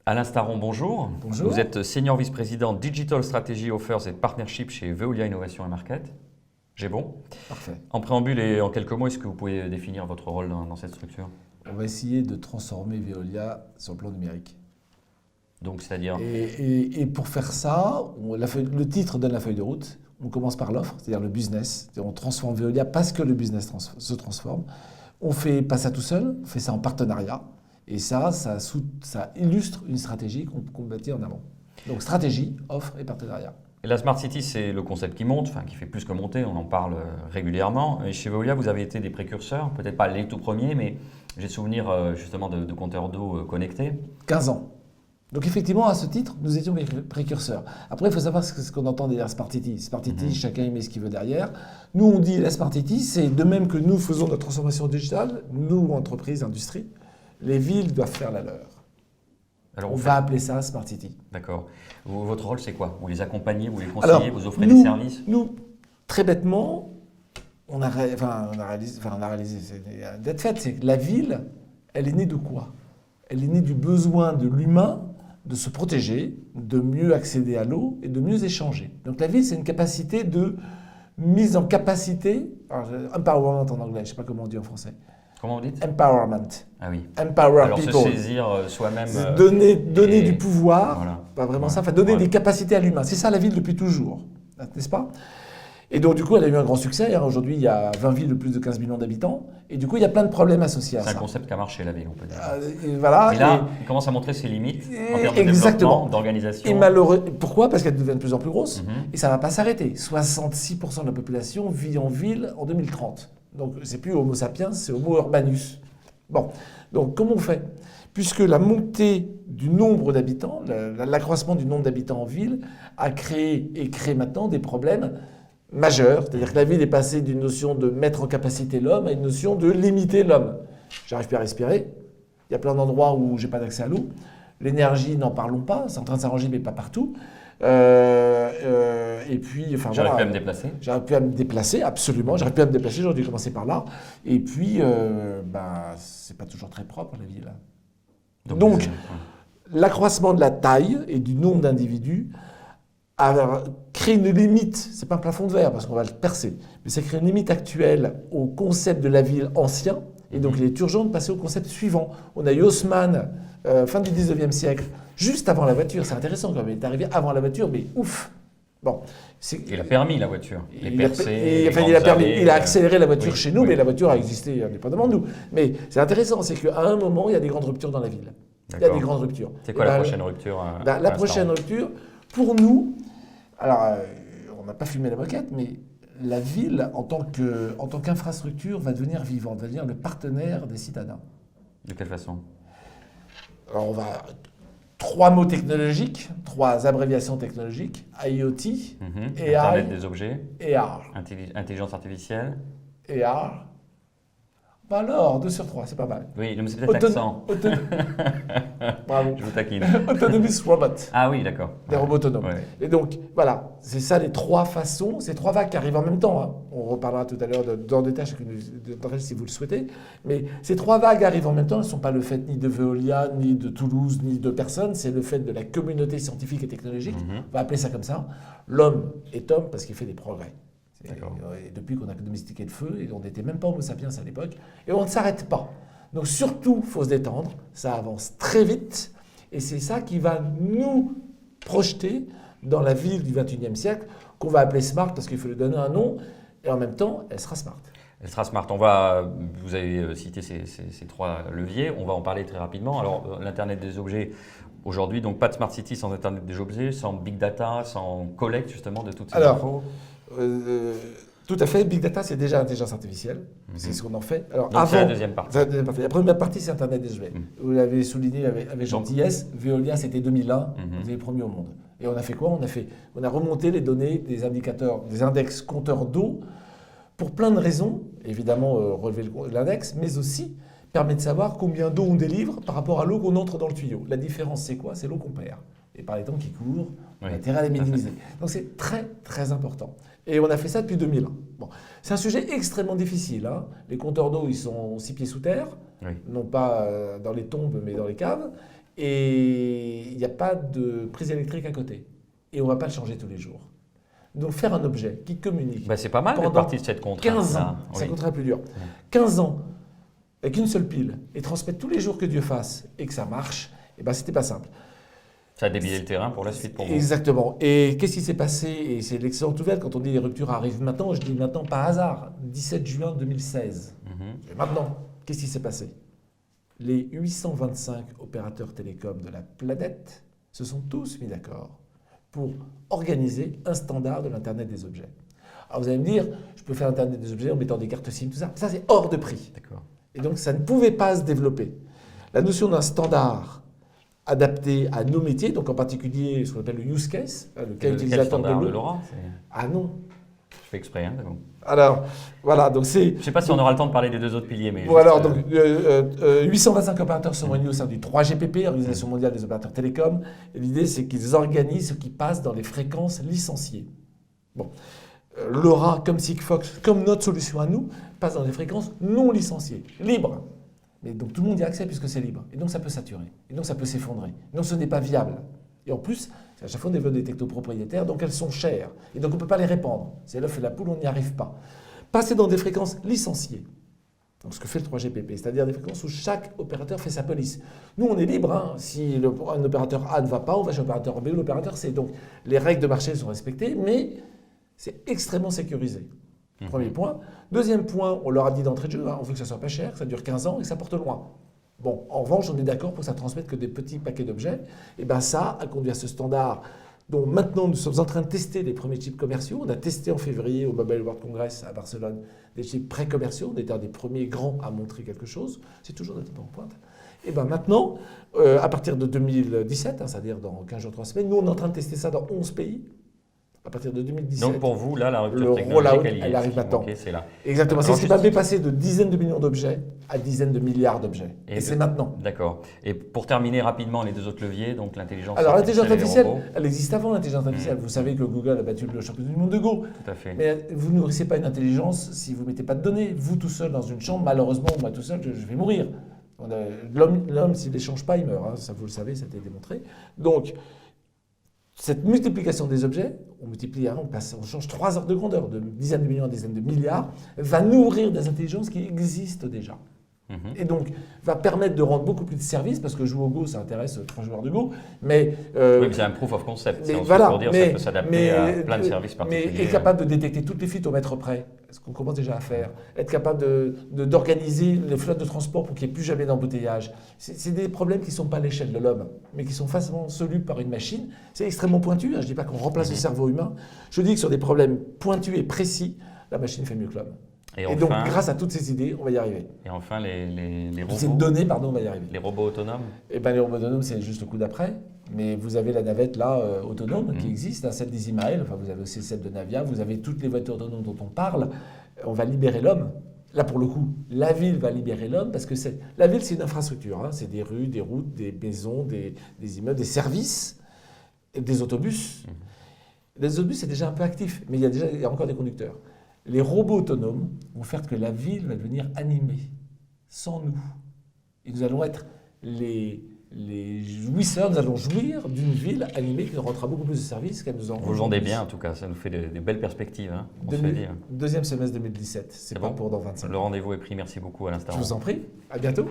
Alain Staron, bonjour. Bonjour. Vous êtes Senior Vice-président Digital Strategy Offers et Partnership chez Veolia Innovation et Market. J'ai bon? Parfait. En préambule et en quelques mots, est-ce que vous pouvez définir votre rôle dans cette structure? On va essayer de transformer Veolia sur le plan numérique. Donc, c'est-à-dire? Et pour faire ça, le titre donne la feuille de route. On commence par l'offre, c'est-à-dire le business. On transforme Veolia parce que le business se transforme. On ne fait pas ça tout seul, on fait ça en partenariat. Et ça illustre une stratégie qu'on bâtit en amont. Donc stratégie, offre et partenariat. Et la Smart City, c'est le concept qui monte, enfin qui fait plus que monter, on en parle régulièrement. Et chez Veolia, vous avez été des précurseurs, peut-être pas les tout premiers, mais j'ai souvenir justement de compteurs d'eau connectés. 15 ans. Donc effectivement, à ce titre, nous étions précurseurs. Après, il faut savoir ce qu'on entend derrière Smart City. Smart City, chacun y met ce qu'il veut derrière. Nous, on dit la Smart City, c'est de même que nous faisons notre transformation digitale, nous, entreprises, industrie, les villes doivent faire la leur. Alors, on va appeler ça Smart City. D'accord. Votre rôle, c'est quoi? Vous les accompagnez, vous les conseillez, vous offrez des services? Nous, très bêtement, on a réalisé, c'est d'être fait, c'est que la ville, elle est née de quoi? Elle est née du besoin de l'humain de se protéger, de mieux accéder à l'eau et de mieux échanger. Donc la ville, c'est une capacité de mise en capacité, empowerment en anglais, je ne sais pas comment on dit en français. Comment vous dites? Empowerment. Ah oui. Empower Alors people. se saisir soi-même. Donner du pouvoir, voilà. Pas vraiment ça, enfin donner des capacités à l'humain. C'est ça la ville depuis toujours, n'est-ce pas? Et donc du coup, elle a eu un grand succès. Aujourd'hui, il y a 20 villes de plus de 15 millions d'habitants. Et du coup, il y a plein de problèmes associés à ça. C'est un concept qui a marché, la ville, on peut dire. Voilà. Et là, il commence à montrer ses limites en termes de exactement. développement, d'organisation. Et malheureux, pourquoi? Parce qu'elle devient de plus en plus grosse. Et ça ne va pas s'arrêter. 66% de la population vit en ville en 2030. Donc, c'est plus Homo sapiens, c'est Homo urbanus. Bon, donc comment on fait? Puisque la montée du nombre d'habitants, l'accroissement du nombre d'habitants en ville a créé et crée maintenant des problèmes majeurs. C'est-à-dire que la ville est passée d'une notion de mettre en capacité l'homme à une notion de limiter l'homme. J'arrive plus à respirer. Il y a plein d'endroits où j'ai pas d'accès à l'eau. L'énergie, n'en parlons pas. C'est en train de s'arranger, mais pas partout. Et puis, enfin J'arrive voilà. plus à me déplacer. J'arrive plus à me déplacer, absolument. J'arrive plus à me déplacer, j'aurais dû commencer par là. Et puis, c'est pas toujours très propre, la ville. Donc l'accroissement de la taille et du nombre d'individus a créé une limite. C'est pas un plafond de verre, parce qu'on va le percer. Mais ça crée une limite actuelle au concept de la ville ancien. Et donc, il est urgent de passer au concept suivant. On a eu Haussmann, fin du 19e siècle, juste avant la voiture. C'est intéressant quand même. Il est arrivé avant la voiture, mais ouf. Bon, il a permis la voiture. Il a accéléré la voiture chez nous, mais la voiture a existé indépendamment de nous. Mais c'est intéressant, c'est qu'à un moment, il y a des grandes ruptures dans la ville. Il y a des grandes ruptures. C'est quoi la prochaine rupture? La prochaine rupture, pour nous, alors on n'a pas filmé la moquette, mais la ville, en tant qu'infrastructure, va devenir vivante, va devenir le partenaire des citadins. De quelle façon? Alors, 3 mots technologiques, 3 abréviations technologiques, IoT, AI, Internet des objets, AR. Intelligence artificielle. AR. Bah alors, 2 sur 3, c'est pas mal. Oui, mais c'est peut-être l'accent. Bravo. Je vous taquine. Autonomous robot. Ah oui, d'accord. Des robots autonomes. Ouais. Et donc, voilà, c'est ça les 3 façons, ces 3 vagues qui arrivent en même temps. Hein. On reparlera tout à l'heure dans des tâches si vous le souhaitez. Mais ces 3 vagues arrivent en même temps. Elles ne sont pas le fait ni de Veolia, ni de Toulouse, ni de personne. C'est le fait de la communauté scientifique et technologique. On va appeler ça comme ça. L'homme est homme parce qu'il fait des progrès. Et depuis qu'on a domestiqué le feu, et on n'était même pas Homo sapiens à l'époque, et on ne s'arrête pas. Donc surtout, il faut se détendre, ça avance très vite, et c'est ça qui va nous projeter dans la ville du 21e siècle, qu'on va appeler smart parce qu'il faut lui donner un nom, et en même temps, elle sera smart. Elle sera smart. Vous avez cité ces 3 leviers, on va en parler très rapidement. Alors, l'Internet des objets, aujourd'hui, donc pas de Smart City sans Internet des objets, sans Big Data, sans collecte justement de toutes ces infos. Tout à fait. Big Data, c'est déjà l'intelligence artificielle. C'est ce qu'on en fait. Alors, donc c'est la deuxième partie. La première partie, c'est Internet des objets. Vous l'avez souligné avec gentillesse. Veolia, c'était 2001. On était les premiers au monde. Et on a fait quoi? On a remonté les données des indicateurs, des index compteurs d'eau pour plein de raisons. Évidemment, relever l'index, mais aussi permet de savoir combien d'eau on délivre par rapport à l'eau qu'on entre dans le tuyau. La différence, c'est quoi? C'est l'eau qu'on perd. Et par les temps qui courent, on a intérêt à les minimiser. Donc c'est très, très important. Et on a fait ça depuis 2001. Bon. C'est un sujet extrêmement difficile. Hein. Les compteurs d'eau, ils sont 6 pieds sous terre, non pas dans les tombes, mais dans les caves. et il n'y a pas de prise électrique à côté. Et on ne va pas le changer tous les jours. Donc faire un objet qui communique C'est pas mal de pendant partir de cette contrainte. 15 ans, ça coûtera plus dur. 15 ans, avec une seule pile, et transmettre tous les jours que Dieu fasse, et que ça marche, et ben c'était pas simple. Ça a déblayé le terrain pour la suite pour vous. Exactement. Et qu'est-ce qui s'est passé? Et c'est l'excellente nouvelle, quand on dit les ruptures arrivent maintenant, je dis maintenant pas hasard, 17 juin 2016. Et maintenant, qu'est-ce qui s'est passé? Les 825 opérateurs télécoms de la planète se sont tous mis d'accord pour organiser un standard de l'Internet des objets. Alors vous allez me dire, je peux faire l'Internet des objets en mettant des cartes SIM, tout ça. Ça, c'est hors de prix. D'accord. Et donc, ça ne pouvait pas se développer. La notion d'un standard adapté à nos métiers, donc en particulier ce qu'on appelle le use case, le cas utilisateur standard de l'eau. LoRa Ah non. Je fais exprès. Hein, Alors, voilà, donc c'est... je ne sais pas si on aura le temps de parler des deux autres piliers, mais... Bon, alors, donc, 825 opérateurs sont réunis au sein du 3GPP, Organisation mondiale des opérateurs télécoms. Et l'idée, c'est qu'ils organisent ce qui passe dans les fréquences licenciées. Bon. LoRa, comme Sigfox, comme notre solution à nous, passe dans des fréquences non licenciées, libres. Mais donc tout le monde y a accès puisque c'est libre. Et donc ça peut saturer. Et donc ça peut s'effondrer. Donc ce n'est pas viable. Et en plus, à chaque fois on développe des technos propriétaires, donc elles sont chères. Et donc on ne peut pas les répandre. C'est l'œuf et la poule, on n'y arrive pas. Passer dans des fréquences licenciées. Donc ce que fait le 3GPP, c'est-à-dire des fréquences où chaque opérateur fait sa police. Nous, on est libre. Hein. Si un opérateur A ne va pas, on va chez l'opérateur B ou l'opérateur C. Donc les règles de marché sont respectées, mais c'est extrêmement sécurisé. Premier point. Deuxième point, on leur a dit d'entrée de jeu, on veut que ça soit pas cher, que ça dure 15 ans et que ça porte loin. Bon, en revanche, on est d'accord pour que ça transmette que des petits paquets d'objets. Et bien ça a conduit à ce standard dont maintenant nous sommes en train de tester les premiers chips commerciaux. On a testé en février au Mobile World Congress à Barcelone des chips pré-commerciaux. On était un des premiers grands à montrer quelque chose. C'est toujours notre en pointe. Et bien maintenant, à partir de 2017, c'est-à-dire dans 15 jours, 3 semaines, nous on est en train de tester ça dans 11 pays. À partir de 2017. Donc pour vous, là, la rupture le technologique, rollout, elle arrive maintenant. C'est là. Exactement. Alors, C'est ce qui m'a fait passer de dizaines de millions d'objets à dizaines de milliards d'objets. Et c'est maintenant. D'accord. Et pour terminer rapidement les deux autres leviers, donc l'intelligence Alors l'intelligence artificielle, et les robots. elle existe avant l'intelligence artificielle. Vous savez que Google a battu le champion du monde de Go. Tout à fait. Mais vous ne nourrissez pas une intelligence si vous ne mettez pas de données. Vous tout seul dans une chambre, malheureusement, moi tout seul, je vais mourir. L'homme, s'il n'échange pas, il meurt. Hein. Ça, vous le savez, ça a été démontré. Donc, cette multiplication des objets, on multiplie, hein, on change 3 ordres de grandeur, de dizaines de millions à dizaines de milliards, va nourrir des intelligences qui existent déjà. Et donc, va permettre de rendre beaucoup plus de services, parce que jouer au Go, ça intéresse 3 joueurs de Go, mais... oui, mais c'est un proof of concept, c'est voilà, pour dire que ça peut s'adapter à plein de services particuliers. Mais être capable de détecter toutes les fuites au mètre près, ce qu'on commence déjà à faire, être capable d'organiser les flottes de transport pour qu'il n'y ait plus jamais d'embouteillage, c'est des problèmes qui ne sont pas à l'échelle de l'homme, mais qui sont facilement solubles par une machine. C'est extrêmement pointu, hein, je ne dis pas qu'on remplace le cerveau humain, je dis que sur des problèmes pointus et précis, la machine fait mieux que l'homme. Et enfin, donc, grâce à toutes ces idées, on va y arriver. Et enfin, les robots. Ces données, pardon, on va y arriver. Les robots autonomes. Eh bien, les robots autonomes, c'est juste le coup d'après. Mais vous avez la navette là, autonome, qui existe, hein, celle d'Ismaël. Enfin, vous avez aussi celle de Navia. Vous avez toutes les voitures autonomes dont on parle. On va libérer l'homme. Là, pour le coup, la ville va libérer l'homme parce que la ville, c'est une infrastructure. Hein. C'est des rues, des routes, des maisons, des immeubles, des services, et des autobus. Les autobus, c'est déjà un peu actif, mais il y a encore des conducteurs. Les robots autonomes vont faire que la ville va devenir animée, sans nous. Et nous allons être les jouisseurs, nous allons jouir d'une ville animée qui nous rendra beaucoup plus de services qu'elle nous en rend. Vous le vendez bien en tout cas, ça nous fait des belles perspectives. Hein, deuxième semestre 2017, c'est pas bon pour dans 25 ans. Le rendez-vous est pris, merci beaucoup à l'instant. Je vous en prie, à bientôt.